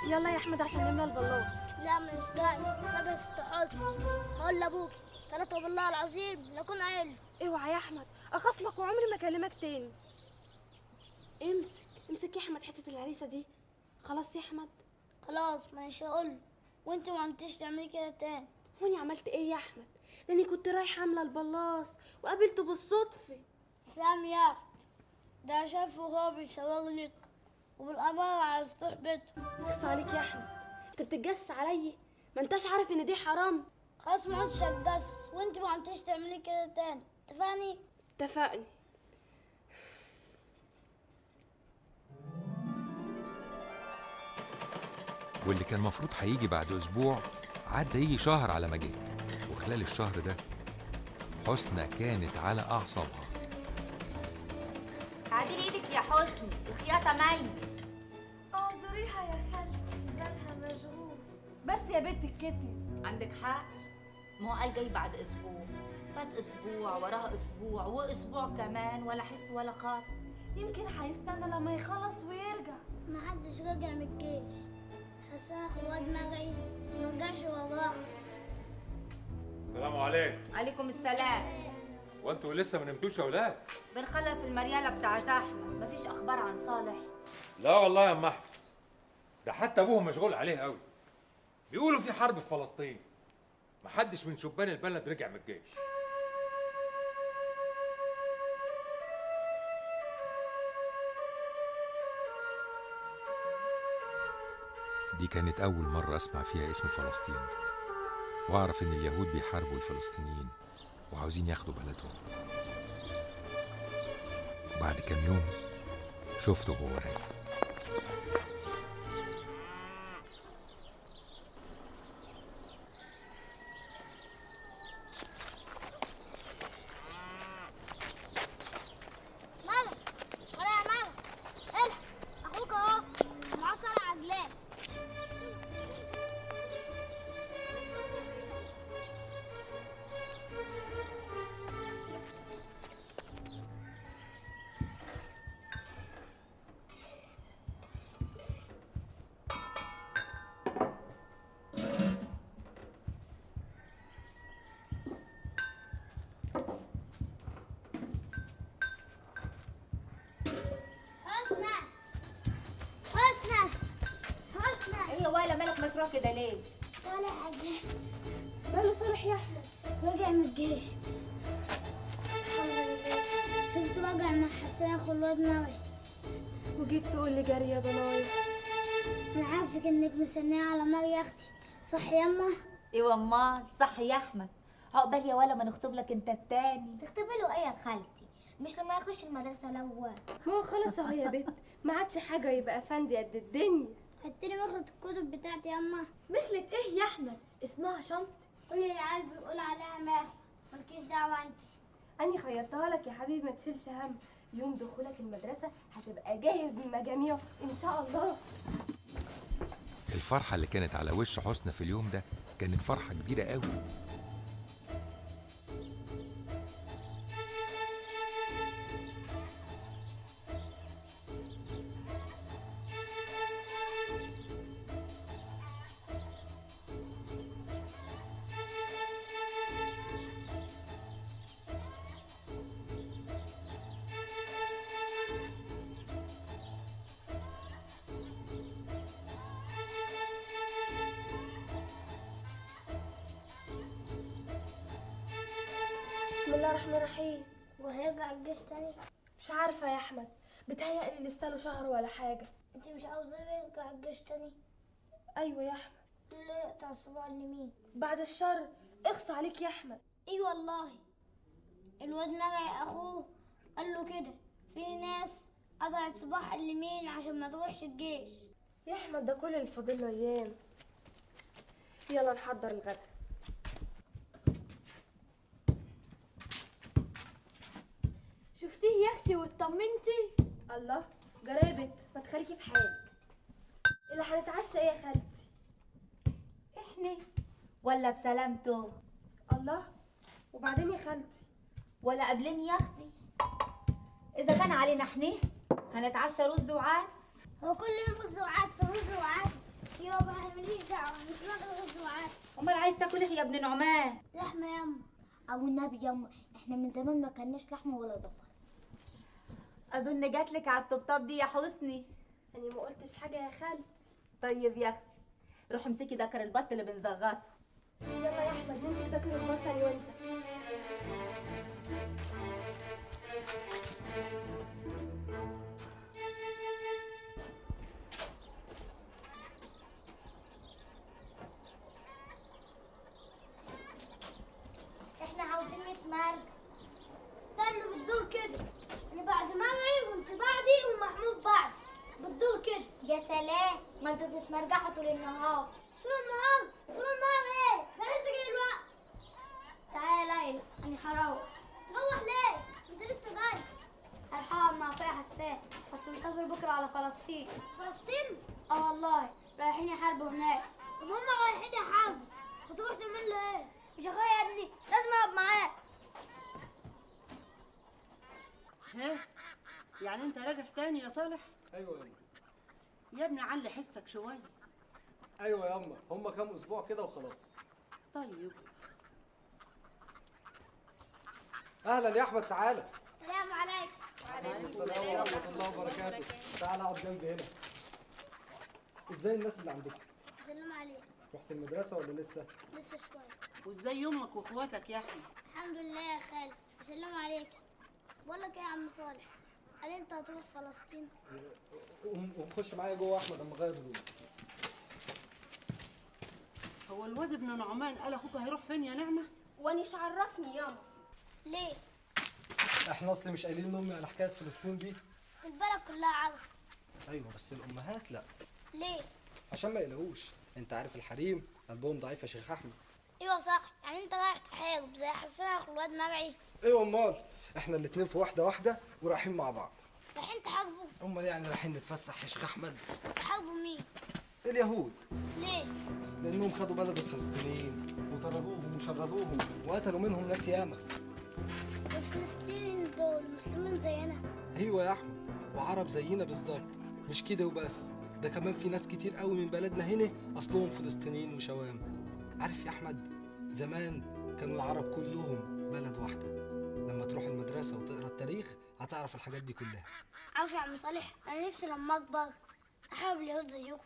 يلا يا احمد عشان نملى البلاط. لا مش جاي. لا بس حزن. هقول لابوكي 3 بالله العظيم لكون عيل. اوعى يا احمد، اخاف لك وعمري ما اكلمك تاني. امسك امسك يا احمد حته العريسه دي. خلاص يا احمد. خلاص مش هقول. وانت ما عملتيش تعملي كده تاني. واني عملت ايه يا احمد؟ ده اني كنت رايحه املى البلاص وقابلته بالصدفه. سلام يا اخت. ده شافه وهو بيشاور لك وبالاماره على سطوح بيته. اخص عليك يا احمد، انت بتتجسس عليا؟ ما انتش عارف ان دي حرام. خلاص ما عدتش هتجسس وانت ما عملتيش تعملي كده تاني. اتفقني؟ اتفقني. واللي كان المفروض هيجي بعد اسبوع عدى يجي شهر على ما جه. وخلال الشهر ده حسنى كانت على اعصابها. عدلي ايدك يا حسني، الخياطه ميت. اعذريها يا خالتي، بالها مشغول. بس يا بنت الكتم. عندك حق، ما هو قال جاي بعد اسبوع. فات اسبوع وراه اسبوع واسبوع كمان ولا حس ولا خبر. يمكن هيستنى لما يخلص ويرجع. ما حدش راجع من الجيش. حسن اخو الواد مجعي ما رجعش وراه. السلام عليكم. عليكم السلام. وانتوا لسه ما نمتوش يا ولاد؟ بنخلص المريالة بتاعت احمد. مفيش اخبار عن صالح؟ لا والله يا ام احمد، ده حتى ابوه مشغول عليه قوي. بيقولوا في حرب في فلسطين. محدش من شبان البلد رجع من الجيش. دي كانت أول مرة أسمع فيها اسم فلسطين وأعرف إن اليهود بيحاربوا الفلسطينيين وعاوزين ياخدوا بلدهم. بعد كام يوم شفته وهو راجع. مالك؟ ولا يا مالك؟ الحق اخوك اهو معصر عجلان. حسنى حسنى حسنى. ايه يا ويلة مالك مسروع كده ليه؟ صالح عجلان ماله صالح يا احمد؟ رجع من الجيش. شفت رجع مع حسن اخو الواد مجعي. وجيت تقول لي جري يا ضنايا. انا عارفك انك مستنيه على نار يا اختي. صح يما؟ ايوه امال صح يا احمد. عقبال يا ولا ما نخطب لك انت التاني. تكتبي له ايه يا خالتي؟ مش لما يخش المدرسه الاول. ما هو خلاص اهو يا بنت، ما عادش حاجه يبقى افندي قد الدنيا. حطي لي مخلة الكتب بتاعتي يما. مخلة ايه يا احمد؟ اسمها شنطه. قولي للعيال بيقول عليها ماهر. مالكيش دعوه انت. اني خيرتها لك يا حبيبي، ما تشيلش هم. يوم دخولك المدرسه هتبقى جاهز من مجاميعه ان شاء الله. الفرحة اللي كانت على وش حسنى في اليوم ده كانت فرحة كبيرة قوي. بسم الله الرحمن الرحيم. وهيرجع الجيش تاني؟ مش عارفه يا احمد، بتهيألي لسه له شهر ولا حاجه. انت مش عاوزاه يرجع الجيش تاني؟ ايوه يا احمد. ليه يقطع الصباع اليمين؟ بعد الشر. اخص عليك يا احمد. اي والله. الواد مجعي اخوه قال له كده. في ناس قطعت صباعها اليمين عشان ما تروحش الجيش. يا احمد ده كل اللي فاضل له ايام. يلا نحضر الغدا. شفتيه يا اختي واطمنتي؟ الله، جرابت ما تخليكي في حالك. اللي هنتعشى ايه يا خالتي؟ احنا ولا بسلامته؟ الله، وبعدين يا خالتي؟ ولا قبلين يا اختي. اذا كان علينا احنا هنتعشى رز وعدس. هو كل يوم رز وعدس رز وعدس. يابا انا ماليش دعوه، مش راجل معاك. امال عايز تاكل ايه يا ابن نعمان؟ لحمه ياما. او النبي ياما، احنا من زمان ما كلناش لحمه ولا ضفر. اظن جاتلك على الطبطاب دي يا حسني. انا ما قلتش حاجه يا خالتي. طيب يا اختي روحي امسكي دكر البط اللي بنزغطه. يلا يا احمد ننزل تاكل البطل وانت. احنا عاوزين نتمرجع. استنوا بالدور كده، انا بعد مرعي وانت بعدي ومحمود بعد. بالدور كده. يا سلام، ما انتوا تتمرجعوا طول النهار. طول النهار؟ طول النهار ايه؟ ده لسه جاي الوقت. تعالى يا ليلى، انا هروح. تروح ليه؟ انت لسه جاي. هلحق مع فيها حسان، بس مسافر بكره على فلسطين. فلسطين؟ اه والله، رايحين يحاربوا هناك. طب هما رايحين يحاربوا، هتروح تعمل له ايه؟ مش اخويا يا ابني، لازم اقعد معاك. ها؟ يعني انت راجع تاني يا صالح؟ ايوه ياما. يا ابني علي حسك شويه. ايوه ياما، هما كام اسبوع كده وخلاص. طيب اهلا يا احمد، تعالى. السلام عليكم. وعليكم السلام ورحمه الله وبركاته. تعالى اقعد جنبي هنا. ازاي الناس اللي عندكم؟ سلام عليكم. رحت المدرسه ولا لسه؟ لسه شويه. وازاي امك واخواتك يا احمد؟ الحمد لله يا خالد. سلام عليكم. بقول لك ايه يا عم صالح، قال انت هتروح فلسطين؟ قوم خش معايا جوه احمد اما اغير هدومي. هو الواد ابن نعمان قال اخوك هيروح فين يا نعمه؟ وانيش عرفني ياما. ليه؟ احنا اصلي مش قايلين لامي على حكايه فلسطين دي. البلد كلها عارفه. ايوه بس الامهات لا، ليه؟ عشان ما يقلقوش. انت عارف الحريم قلبهم ضعيف يا شيخ احمد. ايوه صح، يعني انت رايح تحارب زي حسن اخو الواد مرعي؟ ايوه امال، احنا الاتنين في واحده ورايحين مع بعض. رايحين تحاربوا؟ امال يعني رايحين نتفسح يا شيخ احمد؟ تحاربوا مين؟ اليهود. ليه؟ لانهم خدوا بلد الفلسطينيين وطردوهم وشردوهم وقتلوا منهم ناس ياما. الفلسطينيين دول مسلمين زينا؟ ايوه يا احمد، وعرب زينا بالظبط. مش كده وبس، ده كمان في ناس كتير قوي من بلدنا هنا اصلهم فلسطينيين وشوام. عارف يا احمد، زمان كانوا العرب كلهم بلد واحده. لما تروح المدرسه وتقرا التاريخ هتعرف الحاجات دي كلها. عارف يا عم صالح، انا نفسي لما اكبر احارب اليهود زيكم.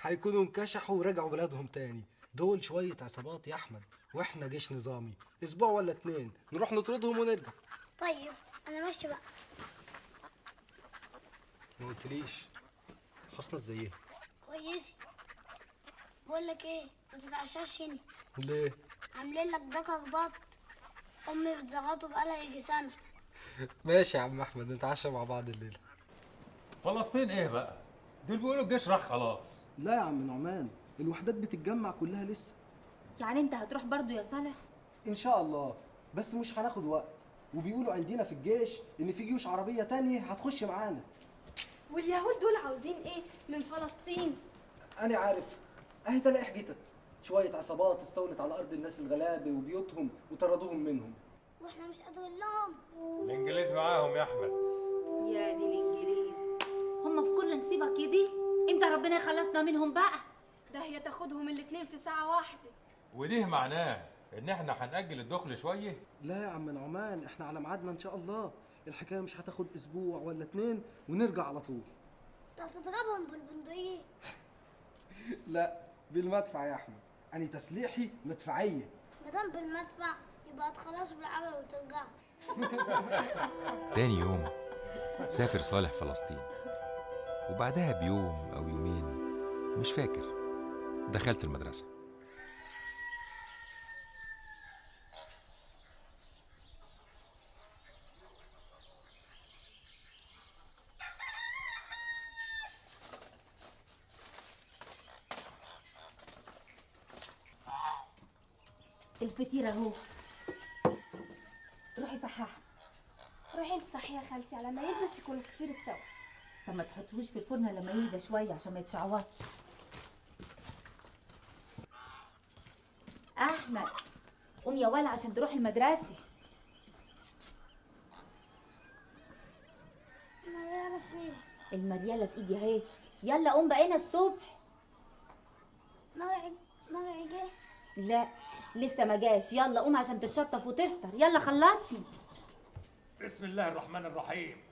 هيكونوا انكشحوا ورجعوا بلادهم تاني. دول شويه عصابات يا احمد، واحنا جيش نظامي. اسبوع ولا 2 نروح نطردهم ونرجع. طيب انا ماشي بقى. ما قلتليش حسنى ازاي؟ كويسه. بقول لك ايه، ما تتعشاش هنا. ليه؟ عاملين لك دكر بط، امي بتزغطه بقالها يجي سنه. ماشي يا عم احمد، نتعشى مع بعض الليله. فلسطين ايه بقى؟ دول بيقولوا الجيش راح خلاص. لا يا عم نعمان، الوحدات بتتجمع كلها لسه. يعني انت هتروح برضو يا صالح؟ ان شاء الله، بس مش هناخد وقت. وبيقولوا عندنا في الجيش ان في جيوش عربيه تانية هتخش معانا. واليهود دول عاوزين ايه من فلسطين؟ انا عارف، اهي تلاقي حجتك. شويه عصابات استولت على ارض الناس الغلابه وبيوتهم وطردوهم منهم. واحنا مش قادرين لهم. الانجليز معاهم يا احمد. يا دي الانجليز، هم في كل نصيبه كده. امتى ربنا يخلصنا منهم بقى؟ ده هي تاخدهم الاتنين في ساعة واحدة. وديه معناه ان احنا هنأجل الدخل شويه. لا يا عم نعمان، احنا على ميعادنا ان شاء الله. الحكايه مش هتاخد اسبوع ولا 2 ونرجع على طول. انت هتضربهم بالبندقية؟ لا، بالمدفع يا احمد. انا تسليحي مدفعيه. مادام بالمدفع يبقى تخلصوا بالعجل وترجعوا. تاني يوم سافر صالح فلسطين، وبعدها بيوم أو يومين مش فاكر دخلت المدرسة. الفطيرة اهو، روحي صححها. روحي انت صحي يا خالتي، على ما يلبس يكون كتير السوا. طب ما تحطوش في الفرن لما يهدى شوية عشان ما يتشعوطش. أحمد قوم يا ولا عشان تروح المدرسة. مريالة فين؟ المريالة في ايدي اهي، يلا قوم بقينا الصبح. مرعي جه. لا لسه ما جاش. يلا قوم عشان تتشطف وتفطر. يلا خلصني. بسم الله الرحمن الرحيم.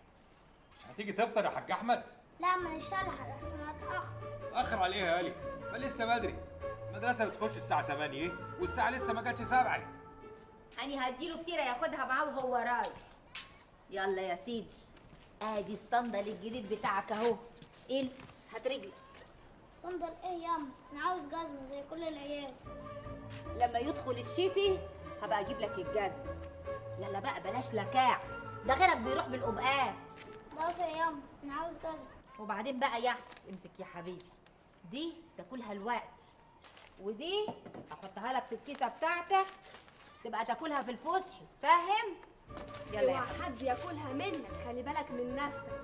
مش هتيجي تفطر يا حاج احمد؟ لا مش هلحق عشان اتاخر. اخر على ايه يا هالي؟ ما لسه بدري. المدرسه بتخش الساعه 8 والساعه لسه ما جاتش 7. أنا هديله فطيرة ياخدها معاه وهو رايح. يلا يا سيدي، ادي الصندل الجديد بتاعك اهو. البس، هات رجلك. صندل ايه ياما؟ انا عاوز جزمه زي كل العيال. لما يدخل الشتي هبقى اجيب لك الجزمة. يلا بقى بلاش لكاع، ده غيرك بيروح بالقبقان. بص يا ياما انا عاوز جزمه. وبعدين بقى يا أحمد، امسك يا حبيبي. دي تاكلها الوقت، ودي احطها لك في الكيسة بتاعتك تبقى تاكلها في الفسح، فاهم؟ يلا يا اوعى حبيبي. حد ياكلها منك، خلي بالك من نفسك.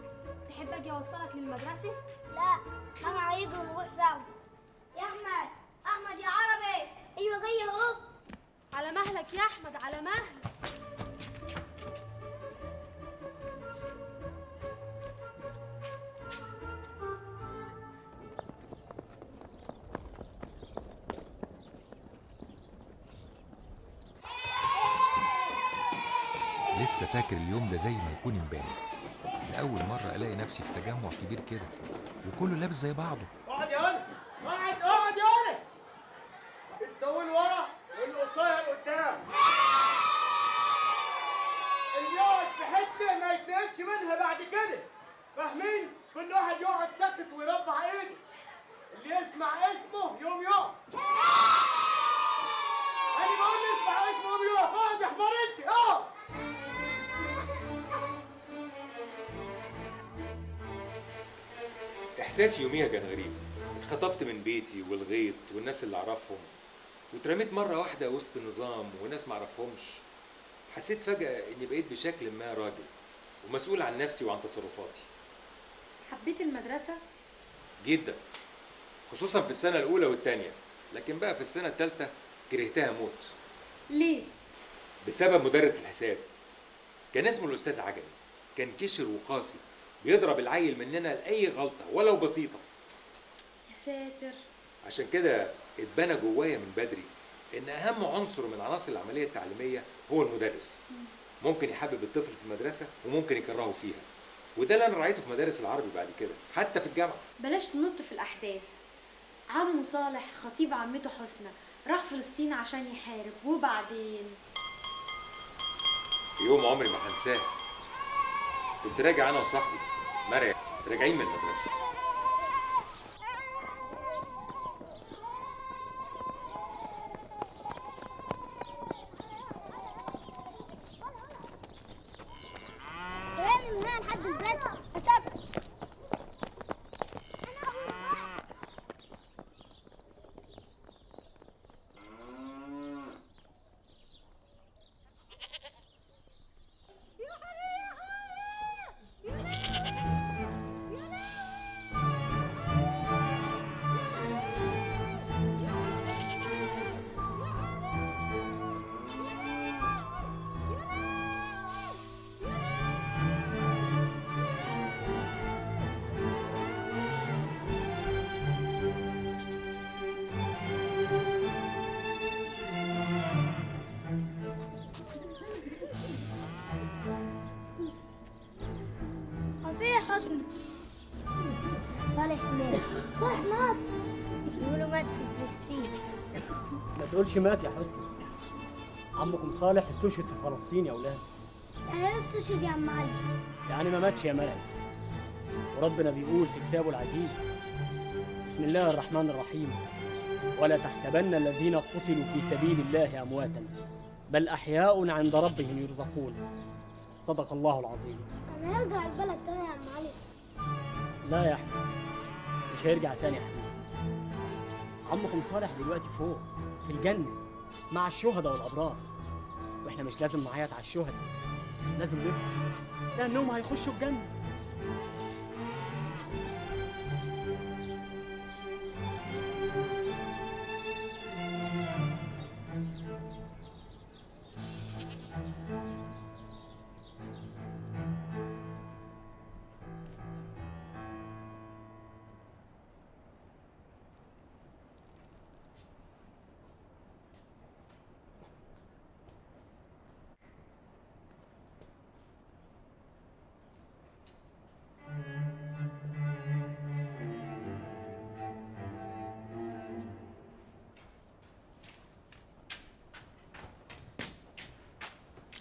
تحب اجي اوصلك للمدرسه؟ لا ماما هيجي ونروح سوا. يا احمد، احمد يا عربي. ايوه جاي اهو. على مهلك يا احمد، على مهلك. لسه فاكر اليوم ده زي ما يكون امبارح. لأول مرة ألاقي نفسي في تجمع كبير كده وكله لابس زي بعضه. اقعد يا ولد، اقعد يا ولد. الطويل ورا والقصير قدام. اللي يقعد في حته ما يتنقلش منها بعد كده، فاهمين؟ كل واحد يقعد ساكت ويربع ايده. اللي يسمع اسمه يقوم يقف. انا بقول اسمع اسمه يقوم يقف. اقعد يا حمار انت، اقعد. احساسي يوميها كان غريب. اتخطفت من بيتي والغيط والناس اللي اعرفهم، واترميت مره واحده وسط نظام وناس ما اعرفهمش. حسيت فجاه اني بقيت بشكل ما راجل ومسؤول عن نفسي وعن تصرفاتي. حبيت المدرسة؟ جدا، خصوصا في السنه الاولى والثانيه، لكن بقى في السنه الثالثه كرهتها موت. ليه؟ بسبب مدرس الحساب. كان اسمه الاستاذ عجمي. كان كشر وقاسي، بيضرب العيل مننا لاي غلطه ولو بسيطه. يا ساتر. عشان كده اتبنى جوايا من بدري ان اهم عنصر من عناصر العمليه التعليميه هو المدرس. ممكن يحبب الطفل في المدرسه وممكن يكرهه فيها، وده اللي انا رايته في مدارس العربي بعد كده حتى في الجامعه. بلاش ننط في الأحداث. عمه صالح خطيب عمته حسنى راح فلسطين عشان يحارب، وبعدين في يوم عمري ما هنساه، كنت راجع انا وصاحبي مرعي راجعين من المدرسه. سيبني من هنا لحد البيت اسافر. وفيه حسن. صالح مات. صالح مات. يقولوا مات في فلسطين. ما تقولش مات يا حسني. عمكم صالح استشهد في فلسطين يا اولاد. يعني ايه استشهد يا عم علي؟ يعني ما ماتش يا مرعي. وربنا بيقول في كتابه العزيز: بسم الله الرحمن الرحيم: ولا تحسبن الذين قتلوا في سبيل الله امواتا بل احياء عند ربهم يرزقون. صدق الله العظيم. انا هرجع البلد تاني يا عم علي. لا يا احمد، مش هيرجع تاني يا حبيبي. عمكم صالح دلوقتي فوق في الجنة مع الشهداء والأبرار، واحنا مش لازم نعيط على الشهداء، لازم نفرح لأنهم هيخشوا الجنة.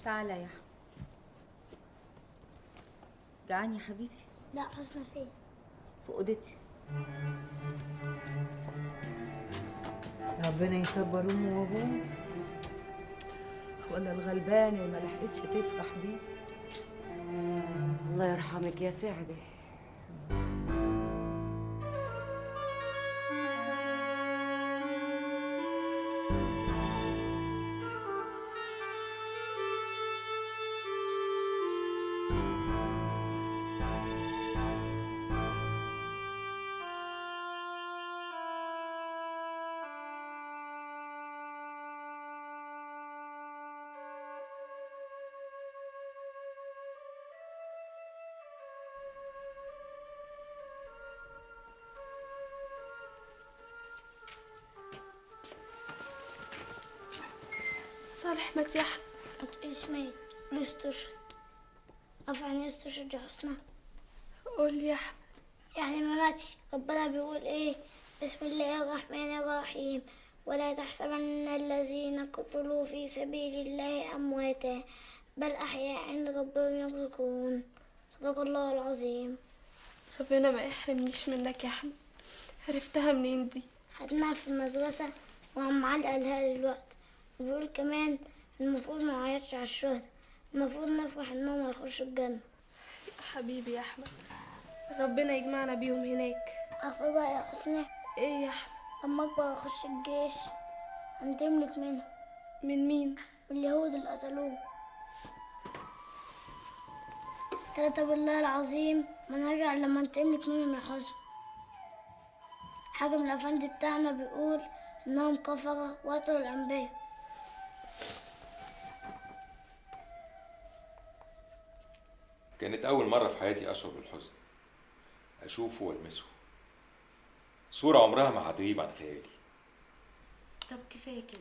تعالى يا احمد. جعان يا حبيبي؟ لا، حسنى فين؟ في اوضتي. ربنا يكبر امه وابوه. ولا الغلبانه ما لحقتش تفرح دي. الله يرحمك يا سعدة. صالح مات يا احمد. ما تقوليش ميت، قولي استشهد. عارفة يعني ايه استشهد يا حسنى؟ قول لي يا احمد. يعني ما ماتش. ربنا بيقول ايه؟ بسم الله الرحمن الرحيم، ولا تحسبن الذين قتلوا في سبيل الله أمواتا بل أحياء عند ربهم يرزقون. صدق الله العظيم. ربنا ما يحرمنيش منك يا احمد. عرفتها منين دي؟ خدناها في المدرسة وعم علي قالها لي دلوقتي. وبيقول كمان المفروض ما نعيطش على الشهداء، المفروض نفرح انهم هيخشوا الجنة. يا حبيبي يا احمد، ربنا يجمعنا بيهم هناك. عارفة بقى يا حسنى؟ ايه يا احمد؟ اما اكبر اخش الجيش هنتملك منهم. من مين؟ من اليهود اللي قتلوه. 3 بالله العظيم ما نرجع لما نتملك منهم يا حسن. حاجة من الأفندي بتاعنا بيقول إنهم كفرة وقتلوا الأنبياء. كانت أول مرة في حياتي أشعر بالحزن، أشوفه وألمسه. صورة عمرها ما هتغيب عن خيالي. طب كفايه كده.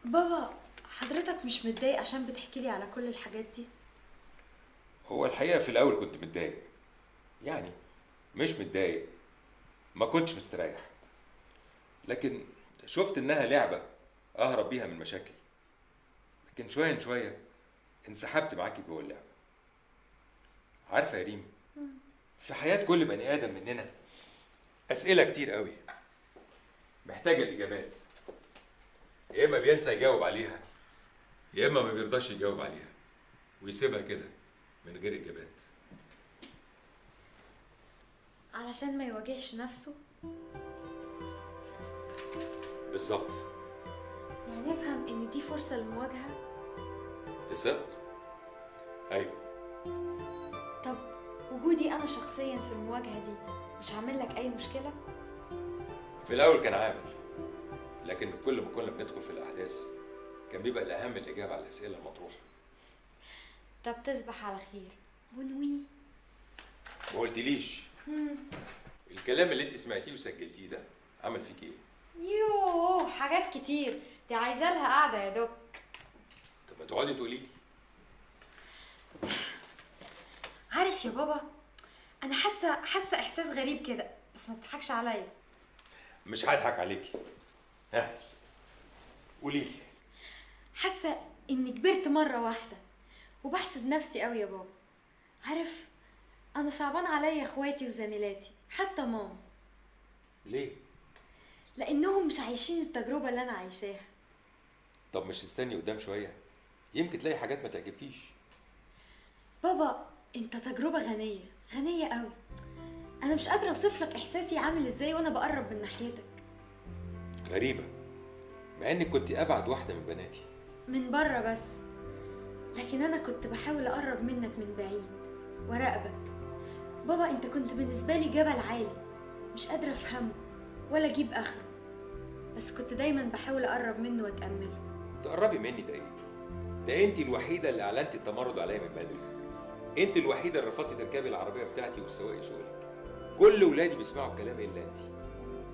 بابا، حضرتك مش متضايق عشان بتحكي لي على كل الحاجات دي؟ هو الحقيقة في الأول كنت متضايق، يعني مش متضايق، ما كنتش مستريح، لكن شفت إنها لعبة أهرب بيها من مشاكلي. لكن شوية شوية انسحبت معاكي جوه اللعبة. عارفة يا ريم، في حياة كل بني آدم مننا أسئلة كتير قوي محتاجة الإجابات. يا إما بينسى يجاوب عليها، يا إما ما بيرضاش يجاوب عليها ويسيبها كده من غير إجابات. علشان ما يواجهش نفسه؟ بالظبط. يعني افهم ان دي فرصة للمواجهة؟ الصدق؟ أيوه. طب وجودي انا شخصيا في المواجهة دي مش عامل لك اي مشكلة؟ في الأول كان عامل، لكن كل ما كنا بندخل في الأحداث كان بيبقى الأهم الإجابة على الأسئلة المطروحة. طب تصبح على خير. بونوي. ما قلتليش الكلام اللي أنت سمعتيه وسجلتيه ده عمل فيك إيه؟ يوه، حاجات كتير دي عايزة لها قاعدة يا دوك. طب ما تقعدي تقولي لي. عارف يا بابا، انا حاسه احساس غريب كده، بس ما تضحكش عليا. مش هضحك عليكي. ها قولي لي. حاسه اني كبرت مره واحده وبحسد نفسي قوي يا بابا. عارف، انا صعبان عليا اخواتي وزميلاتي حتى ماما. ليه؟ لانهم مش عايشين التجربه اللي انا عايشاها. طب مش تستني قدام شوية، يمكن تلاقي حاجات ما تعجبكيش. بابا، انت تجربه غنيه غنيه قوي. انا مش قادره اوصف لك احساسي عامل ازاي وانا بقرب من ناحيتك. غريبة، مع انك كنت ابعد واحدة من بناتي. من بره بس، لكن انا كنت بحاول اقرب منك من بعيد وراقبك. بابا، انت كنت بالنسبه لي جبل عالي مش قادره افهمه ولا اجيب اخره، بس كنت دايما بحاول اقرب منه واتامله. تقربي مني ده ايه؟ ده انت الوحيدة اللي اعلنتي التمرد عليا من بدري. انت الوحيدة اللي رفضتي تركبي العربية بتاعتي والسواق شغلك. كل ولادي بيسمعوا الكلام الا انت.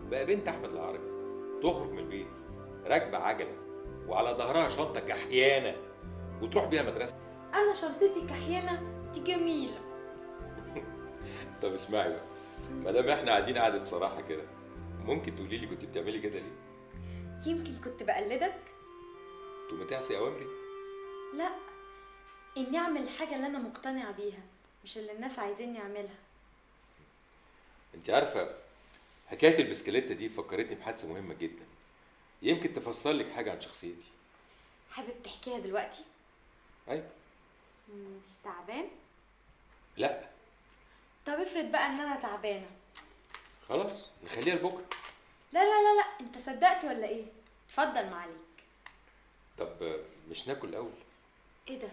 بقى بنت احمد العربي تخرج من البيت راكبة عجلة وعلى ظهرها شنطة كحيانة وتروح بيها المدرسة. انا شنطتي كحيانه دي جميله. طب اسمعي بقى، ما دام احنا قاعدين قعدة صراحة كده، ممكن تقولي لي كنت بتعملي كده ليه؟ يمكن كنت بقلدك. تقوم تعصي اوامري؟ لا، اني اعمل الحاجه اللي انا مقتنعه بيها مش اللي الناس عايزيني اعملها. انت عارفه حكايه البسكليته دي فكرتني بحادثه مهمه جدا، يمكن تفسر لك حاجه عن شخصيتي. حابب تحكيها دلوقتي؟ ايوه. مش تعبان؟ لا. طب افرض بقى ان انا تعبانه. خلاص نخليها لبكره. لا لا لا لا، انت صدقت ولا ايه؟ اتفضل معليك. طب مش ناكل الاول؟ ايه ده؟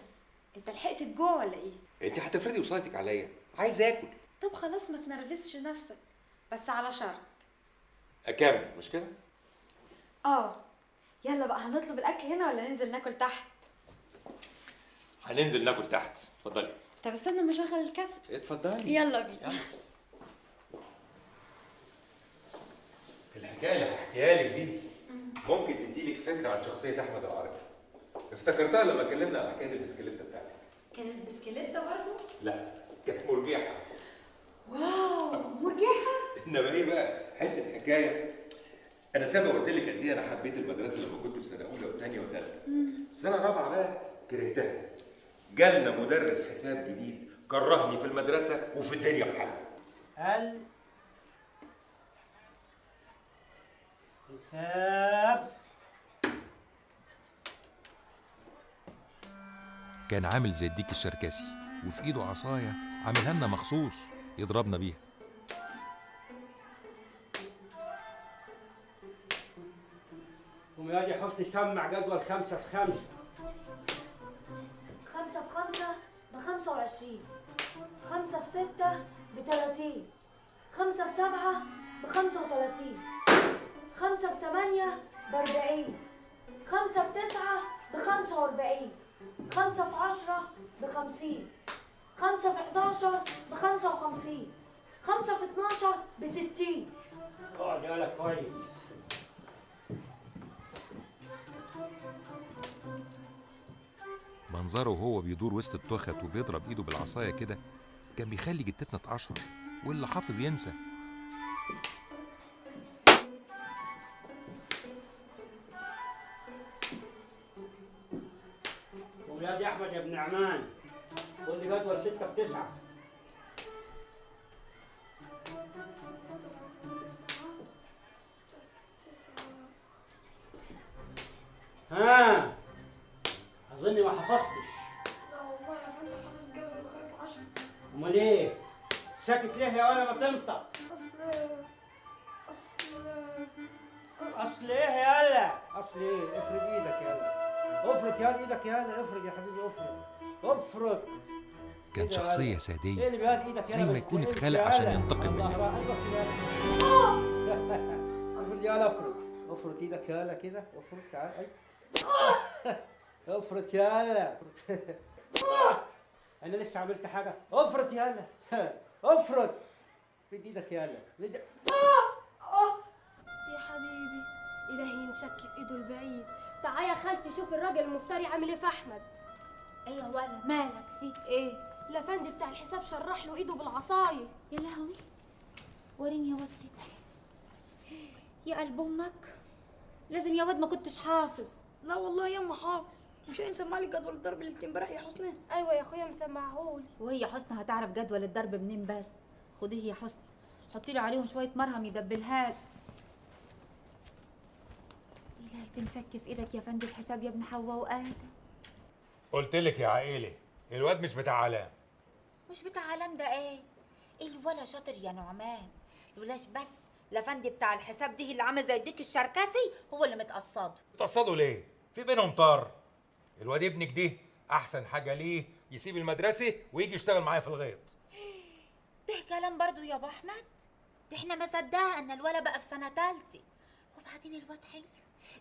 انت لحقت الجوع ولا ايه؟ انت هتفرضي وصايتك عليا، عايز اكل. طب خلاص ما تنرفزش نفسك، بس على شرط. اكمل مش كده؟ يلا بقى، هنطلب الاكل هنا ولا ننزل ناكل تحت؟ هننزل ناكل تحت، اتفضلي. طب استنى ما اشغل الكاسيت. اتفضلي. يلا بينا. الحكايه اللي هحكيها لك دي ممكن تديلك فكره عن شخصيه احمد العربي. افتكرتها لما اتكلمنا عن حكايه البسكليته بتاعتك. كانت بسكليتة برضو؟ لا، كانت مرجحه. واو، مرجحة؟ انما ايه بقى؟ حته حكايه. انا سابق قلت لك قد ايه انا حبيت المدرسه لما كنت في سنه اولى وثانيه وثالثه. سنه رابعه بقى كرهتها. جالنا مدرس حساب جديد كرهني في المدرسه وفي الدنيا بحالها. حساب. كان عامل زي الديك الشركسي وفي ايده عصايه عاملها لنا مخصوص يضربنا بيها. وميادي حسني سمع جدول 5 في 5. 5 في 5 ب25، 5 في 6 ب30، 5 في 7 ب35، 5 في 8 ب40، 5 في 9 ب45، 5 في 10 ب50، 5 في 11 ب55، 5 في 12 ب60. اقعد يالا كويس. منظره وهو بيدور وسط التخت وبيضرب ايده بالعصايه كده كان بيخلي جتتنا تقشعر، واللي حافظ ينسى. ومياد يا احمد يا ابن عمان، قول لي جدول 6 في 9. ها، اظني ما حفظتش. لا والله يا فندم حافظ جدول لغايه 10. امال ايه؟ ساكت ليه يا ولا ما تنطق؟ اصل ايه يالا؟ اصل ايه؟ افرد ايدك يالا، افرد يا ايدك يالا، افرد يا حبيبي، افرد. كان شخصيه ساديه ايه اللي بيهاد ايدك يالا؟ زي ما يكون اتخلق عشان ينتقم مننا. افرد يالا، افرد ايدك يالا كده، افرد. تعال اي افرد يالا. انا لسه عملت حاجه؟ افرد يالا. افرد ايدك يالا. يا حبيبي، إلهي ينشك في إيده البعيد. تعالى يا خالتي شوف الراجل المفتري عامل إيه في أحمد. ايه يا ولا مالك فيك ايه؟ الأفندي بتاع الحساب شرح له إيده بالعصاية. يا لهوي، وريني يا واد كده. يا قلب امك، لازم يا واد ما كنتش حافظ. لا والله ياما حافظ. مش هي مسمعلي جدول الضرب اللي امبارح يا حسني؟ أيوة يا أخويا مسمعهولي. وهي حسنى هتعرف جدول الضرب منين بس؟ خديه يا حسنى، حطي له عليهم شويه مرهم يدبلها له. إلهي تنشك في ايدك يا فندم الحساب يا ابن حواء وآدم. قلت لك يا عائلة الواد مش بتاع علام. مش بتاع علام ده ايه؟ الولا شاطر يا نعمان، لولاش بس الافندي بتاع الحساب دي اللي عامل زي الديك الشركسي هو اللي متقصده. متقصدوا ليه؟ في بينهم طار. الواد ابنك ده احسن حاجه ليه يسيب المدرسه ويجي يشتغل معايا في الغيط. ده كلام برضو يا ابو احمد، ده احنا ما صدقنا ان الولا بقى في سنه ثالثه. وبعدين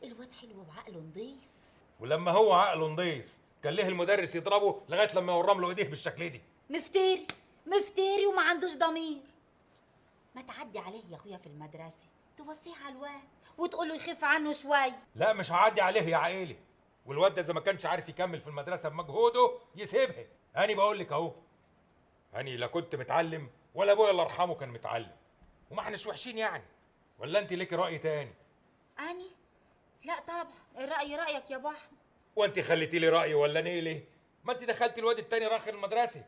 الواد حلو وعقله نضيف. ولما هو عقله نضيف كان ليه المدرس يضربه لغايه لما يورم له ايديه بالشكل دي؟ مفتري وما عندوش ضمير. ما تعدي عليه يا اخويا في المدرسه توصيه على الواد وتقول له يخف عنه شويه. لا مش هعدي عليه يا عائلة، والواد ده اذا ما كانش عارف يكمل في المدرسه بمجهوده يسيبها. انا بقول لك اهو، انا لا كنت متعلم ولا ابويا الله يرحمه كان متعلم، وما احناش وحشين يعني. ولا انت ليكي راي تاني؟ لا طبعا، الرأي رأيك يا ابو احمد. وانت خليتي لي رايي ولا نيلي؟ ما انت دخلتي الواد التاني راخر المدرسه،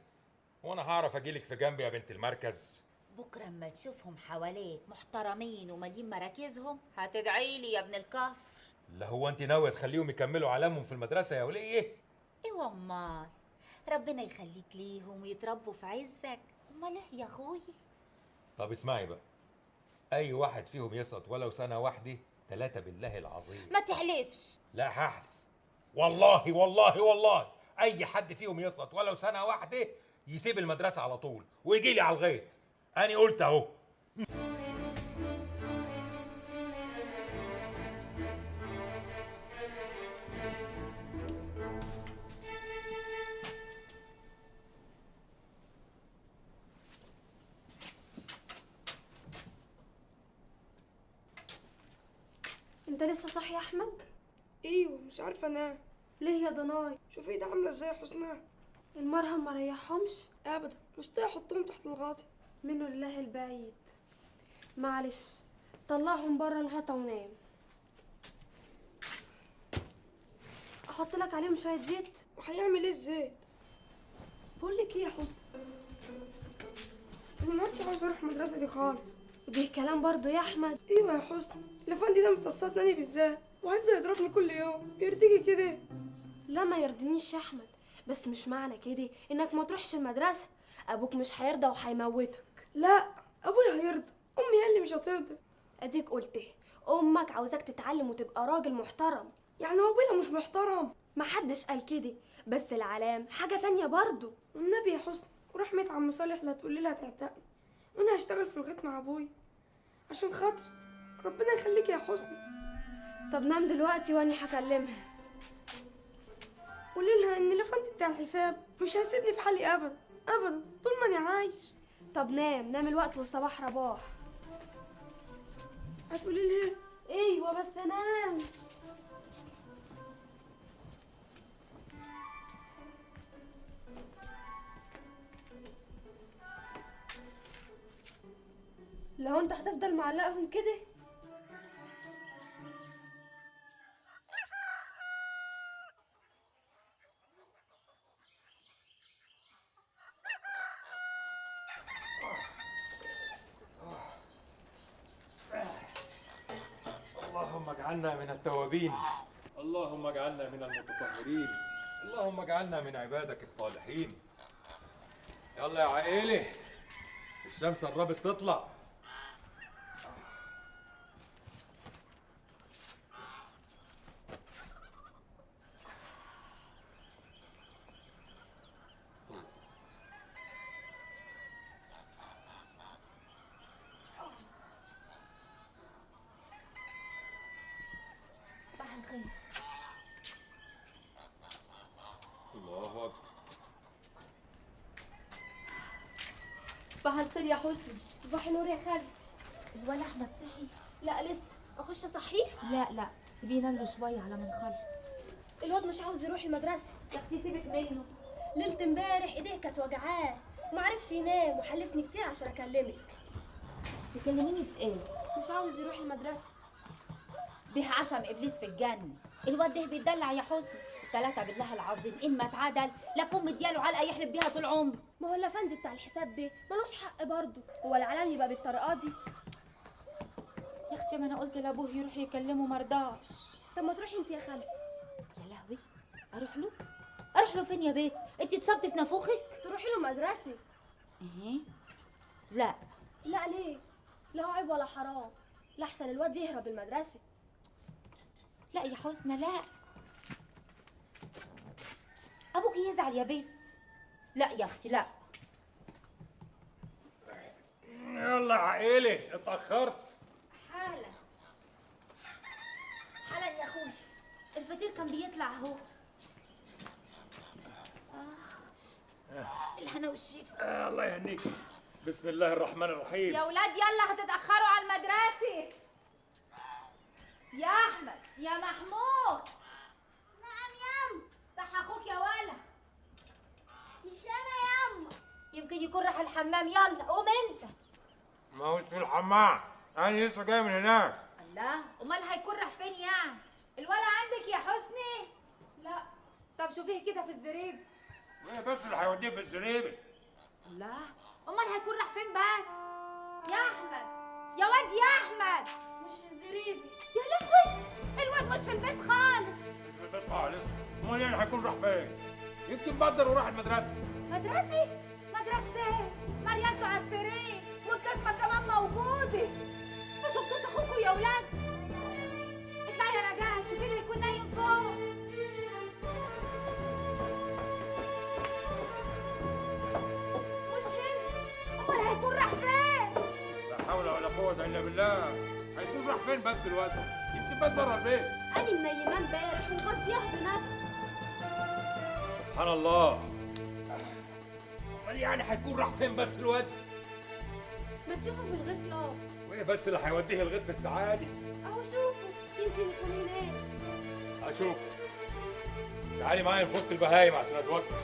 وانا هعرف اجيلك في جنبي يا بنت المركز؟ بكره اما تشوفهم حواليك محترمين ومالين مراكزهم هتدعي لي يا ابن الكفر. لا هو انت ناويه تخليهم يكملوا علامهم في المدرسه يا وليه؟ ايوه امال، ربنا يخليك ليهم ويتربوا في عزك. امال ايه يا اخوي؟ طب اسمعي بقى، اي واحد فيهم يسقط ولو سنه واحده 3 بالله العظيم. ما تحلفش. لا هحلف، والله والله والله اي حد فيهم يسقط ولو سنه واحده يسيب المدرسه على طول ويجي لي على الغيط. انا قلت اهو. انت لسه صاحي يا احمد؟ ايوه مش عارفه انام. ليه يا ضناي؟ شوف ايدي عامله ازاي يا حسنها. المرهم ما ريحهمش ابدا، مش طايق احطهم تحت الغاطي. منه لله البعيد. معلش، طلعهم بره الغطا ونام. احط لك عليهم شويه زيت. وهيعمل ايه الزيت؟ بقول لك ايه يا حسن، انا ما عادش عاوز اروح المدرسه دي خالص. وده كلام برضو يا احمد. ايوه يا حسن، الافندي ده متصلني انا بالذات وهيفضل يضربني كل يوم. يرضيكي كده؟ لا ما يرضينيش يا احمد، بس مش معنى كده انك ما تروحش المدرسه. ابوك مش هيرضى وهيموتك. لا ابويا هيرضى، امي هي اللي مش هترضى. اديك قلت ايه، امك عاوزاك تتعلم وتبقى راجل محترم. يعني هو ابويا مش محترم؟ محدش قال كده، بس العلام حاجه تانية برضو. والنبي يا حسن ورحمه عم صالح لا تقولي لها تعتقني، وانا هشتغل في الغيط مع ابويا عشان خاطر ربنا يخليك يا حسن. طب نام دلوقتي واني هكلمها. قولي لها ان الافندي بتاع الحساب مش هيسيبني في حالي ابدا ابدا طول ما انا عايش. طب نام، نام الوقت والصباح رباح. هتقولي لها ايوه بس نام. لو انت هتفضل معلقهم كده اللهم اجعلنا من التوابين، اللهم اجعلنا من المتطهرين، اللهم اجعلنا من عبادك الصالحين. يلا يا عائلة، الشمس قربت تطلع. صباح الخير. الله اكبر. صباح الخير يا حسني. صباح النور يا خالتي. الولا احمد صحي؟ لا لسه، اخش اصحيه؟ لا سيبيه ينام له شويه على ما نخلص. الواد مش عاوز يروح المدرسه. يا اختي سيبك منه. ليله امبارح ايديه كانت وجعاه ما عرفش ينام وحلفني كتير عشان اكلمك. تكلميني في ايه؟ مش عاوز يروح المدرسه. ده عشم ابليس في الجنه. الواد ده بيتدلع يا حسني. 3 بالله العظيم ان ما اتعدل لكم مدياله علقه يحلف بيها طول عمره. ما هو الافندي بتاع الحساب ده ملوش حق برضه. هو العلام يبقى بالطريقه دي؟ يا اختي ما انا قلت لابوه يروح يكلمه مرضاش. طب ما تروحي انت يا خالتي. يا لهوي، اروح له فين يا بيت؟ انت اتصبتي في نافوخك؟ تروحي له مدرسه. ايه؟ لا ليه؟ لا هو عيب ولا حرام، لحسن الواد يهرب المدرسه. لا يا حسنى لا، ابوك يزعل يا بيت. لا يا اختي لا. يلا يا عائلة، اتأخرت. حالا يا اخوي، الفطير كان بيطلع اهو. الهنا والشفا. الله يهنيك. بسم الله الرحمن الرحيم. يا ولاد يلا هتتأخروا على المدرسة. يا أحمد يا محمود. نعم ياما. صح أخوك يا ولا. مش انا ياما. يمكن يكون راح الحمام. يلا قوم أنت. ما هوش في الحمام، أنا لسه جاي من هناك. الله، أمال هيكون راح فين يعني؟ الولا عندك يا حسني؟ لا. طب شوفيه كده في الزريب. وايه بس اللي هيوديه في الزريبه؟ لا امال هيكون راح فين بس؟ يا احمد، يا واد يا احمد. مش في الزريبي. يا لهوي، الواد مش في البيت خالص. مش في البيت خالص؟ امال يعني هيكون راح فين؟ يمكن بدر وراح المدرسه. مدرسة؟ مدرسة ايه؟ مريالته على السرير والجزمة كمان موجودة. ما شفتوش اخوكوا يا ولاد؟ اطلعي يا نجاة شوفي اللي يكون نايم فوق. مش هنا، امال هيكون راح فين؟ لا حول ولا قوه الا بالله. هيكون راح فين بس الواد؟ يمكن بات بره البيت. أنا منيمة امبارح ومغطياه بنفسي. سبحان الله. امال يعني هيكون راح فين بس الواد؟ ما تشوفوا في الغيط يابا. وايه بس اللي هيوديه الغيط في السعادة؟ أهو شوفوا يمكن يكون هناك. هشوف. تعالي معايا نفك البهايم عشان اتوكل.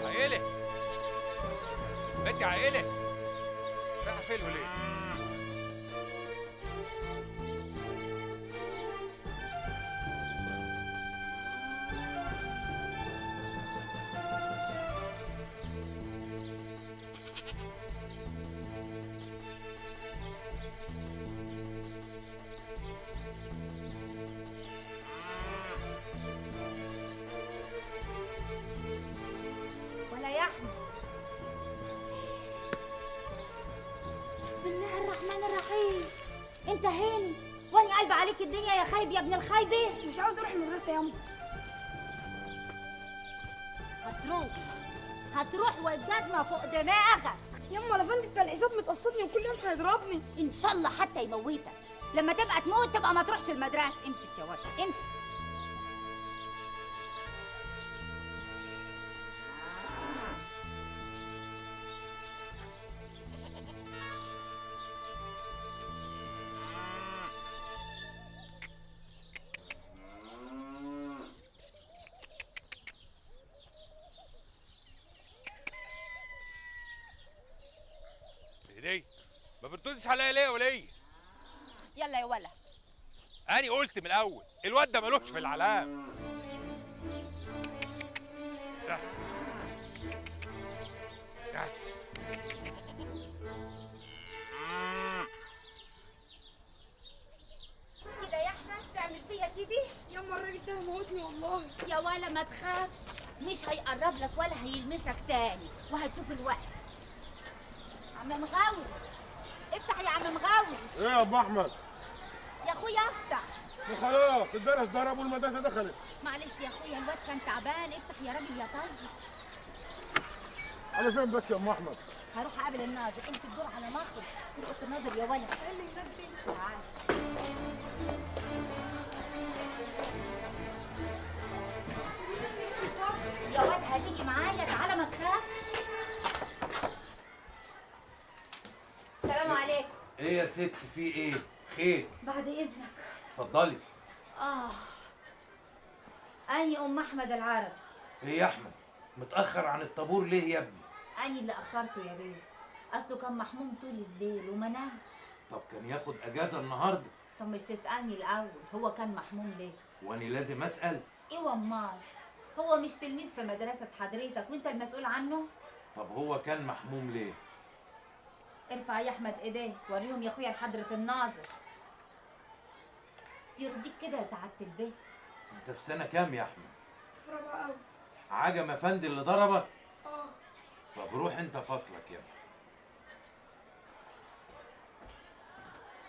عائلة بدي عائلة راح فين الولاد؟ ولا يا احمد. بسم الله الرحمن الرحيم. انت هاني وانا قلب عليك الدنيا يا خايب يا ابن الخايبه. مش عاوز اروح المدرسه يا أم. هتروح والجزمه فوق دماغك. يما الافندي بتاع الحساب متقصدني وكل يوم هيضربني. ان شاء الله حتى يموتك. لما تبقى تموت تبقى ما تروحش المدرسه. امسك يا ولد امسك. ايدي ما بتردش عليا ليه يا وليه؟ يلا يا ولا. أنا قلت من الأول الواد ده ملوش في العلام. تعال. تعال. كده يا احمد تعمل فيا كده؟ يما الراجل ده هيموتني والله. يا ولا ما تخافش، مش هيقرب لك ولا هيلمسك تاني وهتشوف الوقت. عم مغاوي افتح يا عم مغاوي. ايه يا ابو احمد؟ يا اخويا افتح. خلاص الدرس ضرب والمدرسه دخلت. معلش يا اخويا الواد كان تعبان. افتح يا راجل يا طيب. انا فين بس يا ام احمد؟ هروح اقابل الناظر. امسك دور على مخرج في اوضه الناظر يا ولد. ايه اللي هناك دي؟ تعال. يا واد هتيجي معايا تعالى ما تخافش. السلام عليكم. ايه يا ست في ايه؟ خير؟ بعد اذنك. اتفضلي. اني ام احمد العربي. ايه يا احمد؟ متأخر عن الطابور ليه يا ابني؟ اني اللي اخرته يا بيه. اصله كان محموم طول الليل وما نامش. طب كان ياخد اجازة النهارده. طب مش تسالني الاول هو كان محموم ليه؟ واني لازم اسأل؟ ايوه امال. هو مش تلميذ في مدرسه حضرتك وانت المسؤول عنه؟ طب هو كان محموم ليه؟ ارفع يا احمد ايديه وريهم يا اخويا لحضره الناظر. يرضيك كده يا سعاده البيه؟ انت في سنة كام يا احمد؟ في رابعه قوي. عجم افندي اللي ضربك؟ اه. طب روح انت فصلك يا ابني.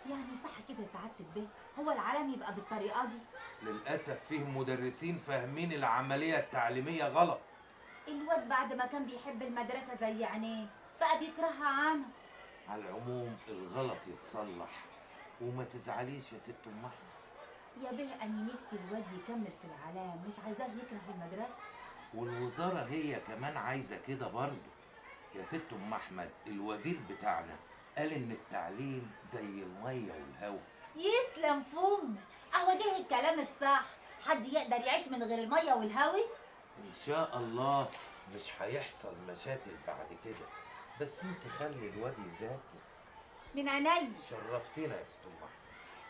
يعني صح كده يا سعاده البيه؟ هو العالم يبقى بالطريقه دي؟ للأسف فيه مدرسين فاهمين العملية التعليمية غلط. الواد بعد ما كان بيحب المدرسه زي عينيه بقى بيكرهها عامه. على العموم الغلط يتصلح وما تزعليش يا ست ام احمد. يا بيه اني نفسي الواد يكمل في العلام، مش عايزاه يكره المدرسه. والوزارة هي كمان عايزة كده برضه. يا ست ام احمد، الوزير بتاعنا قال ان التعليم زي المية والهواء. يسلم فم، اهو ده الكلام الصح. حد يقدر يعيش من غير الميه والهواء؟ ان شاء الله مش هيحصل مشاكل بعد كده، بس انت خلي الواد يذاكر. من عيني. شرفتنا يا ست ام احمد.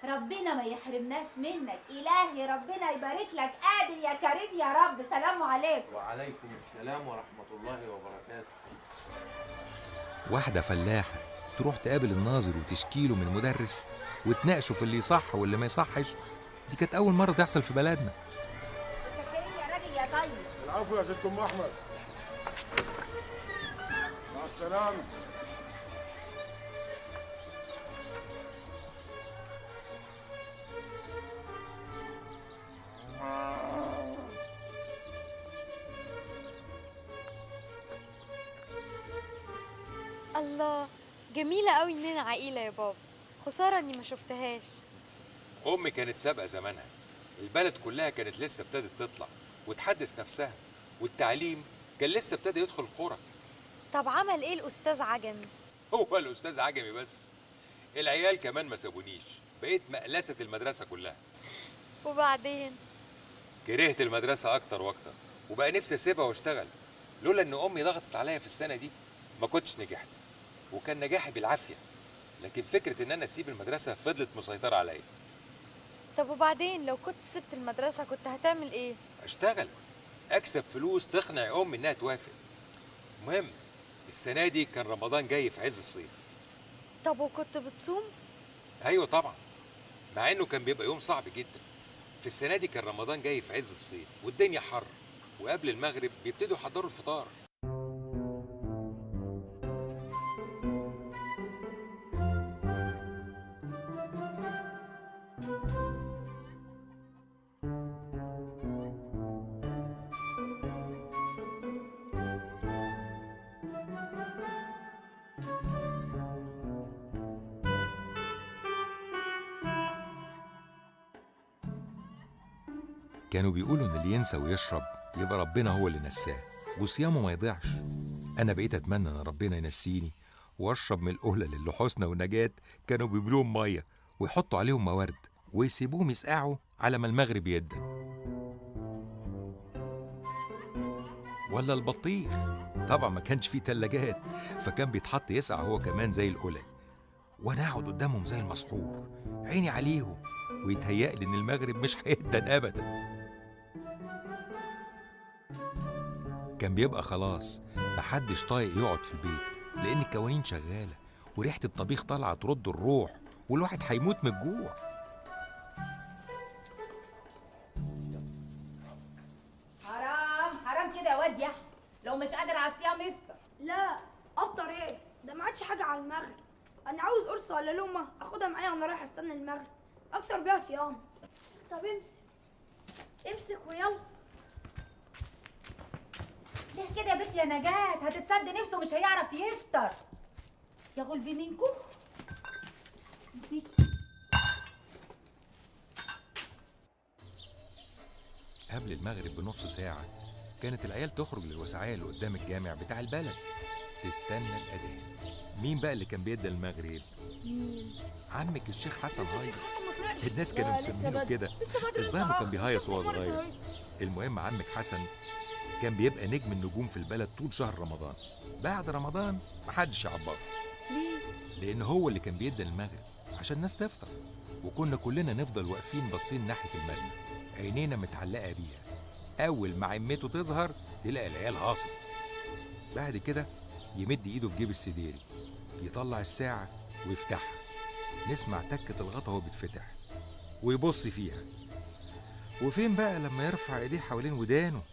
ربنا ما يحرمناش منك، إلهي ربنا يبارك لك. قادر يا كريم يا رب. سلام عليكم. وعليكم السلام ورحمة الله وبركاته. واحدة فلاحة تروح تقابل الناظر وتشكيله من المدرس وتناقشوا في اللي يصح واللي ما يصحش، دي كانت أول مرة تحصل في بلدنا. متشكرين يا راجل يا طيب. العفو يا ست ام احمد. مع السلامه. الله، جميلة قوي إننا عائلة يا بابا. خسارة إني ما شفتهاش. أمي كانت سابقة زمانها، البلد كلها كانت لسه ابتدت تطلع وتحدث نفسها، والتعليم كان لسه ابتدى يدخل القرى. طب عمل إيه الأستاذ عجمي؟ هو الأستاذ عجمي بس؟ العيال كمان ما سابونيش، بقيت مقلسة المدرسة كلها. وبعدين؟ كرهت المدرسة أكتر وأكتر، وبقى نفسي أسيبها وأشتغل. لولا إن أمي ضغطت عليا في السنة دي ما كنتش نجحت، وكان نجاحي بالعافية، لكن فكرة إن أنا أسيب المدرسة فضلت مسيطرة عليا. طب وبعدين لو كنت سبت المدرسة كنت هتعمل إيه؟ أشتغل، أكسب فلوس تقنع أمي إنها توافق. المهم السنة دي كان رمضان جاي في عز الصيف. طب وكنت بتصوم؟ أيوة طبعا، مع إنه كان بيبقى يوم صعب جدا. في السنة دي كان رمضان جاي في عز الصيف والدنيا حر، وقبل المغرب بيبتدوا يحضروا الفطار. كانوا بيقولوا إن اللي ينسى ويشرب يبقى ربنا هو اللي نساه وصيامه ما يضيعش. أنا بقيت أتمنى إن ربنا ينسيني وأشرب من القلل اللي حسنى ونجاة كانوا بيملوهم مية ويحطوا عليهم موارد ويسيبوهم يسقعوا على ما المغرب يدن. ولا البطيخ، طبعا ما كانش فيه تلاجات، فكان بيتحط يسقع هو كمان زي القلل، وأنا أقعد قدامهم زي المسحور عيني عليهم، ويتهيألي إن المغرب مش هيدن أبدا. كان بيبقى خلاص محدش طايق يقعد في البيت لأن الكوانين شغالة وريحة الطبيخ طالعة ترد الروح، والواحد هيموت من الجوع. حرام حرام كده يا واد يا أحمد. لو مش قادر على الصيام افطر. لا، افطر ايه؟ ده ما عادش حاجه على المغرب. انا عاوز قرصه ولا لقمه اخدها معايا وانا رايح استنى المغرب اكسر بيها صيام. طب امسك ويلا. ليه كده يا بنت يا نجاة؟ هتتسد نفسه مش هيعرف يفطر. يا غلبي منكم. امسكي. قبل المغرب بنص ساعة كانت العيال تخرج للوسعية اللي قدام الجامع بتاع البلد تستنى الأذان. مين بقى اللي كان بيدى المغرب؟ مين؟ عمك الشيخ حسن هايص. الناس كانوا مسمينه كده، الظاهر كان بيهيص وهو صغير. المهم عمك حسن كان بيبقى نجم النجوم في البلد طول شهر رمضان. بعد رمضان محدش يعبره. ليه؟ لأن هو اللي كان بيدى المغرب عشان الناس تفطر، وكنا كلنا نفضل واقفين باصين ناحية المبنى عينينا متعلقة بيها. أول ما عمته تظهر تلاقي العيال هاصت. بعد كده يمد إيده في جيب السديري يطلع الساعة ويفتحها، نسمع تكة الغطا وهو بيتفتح ويبص فيها. وفين بقى لما يرفع ايديه حوالين ودانه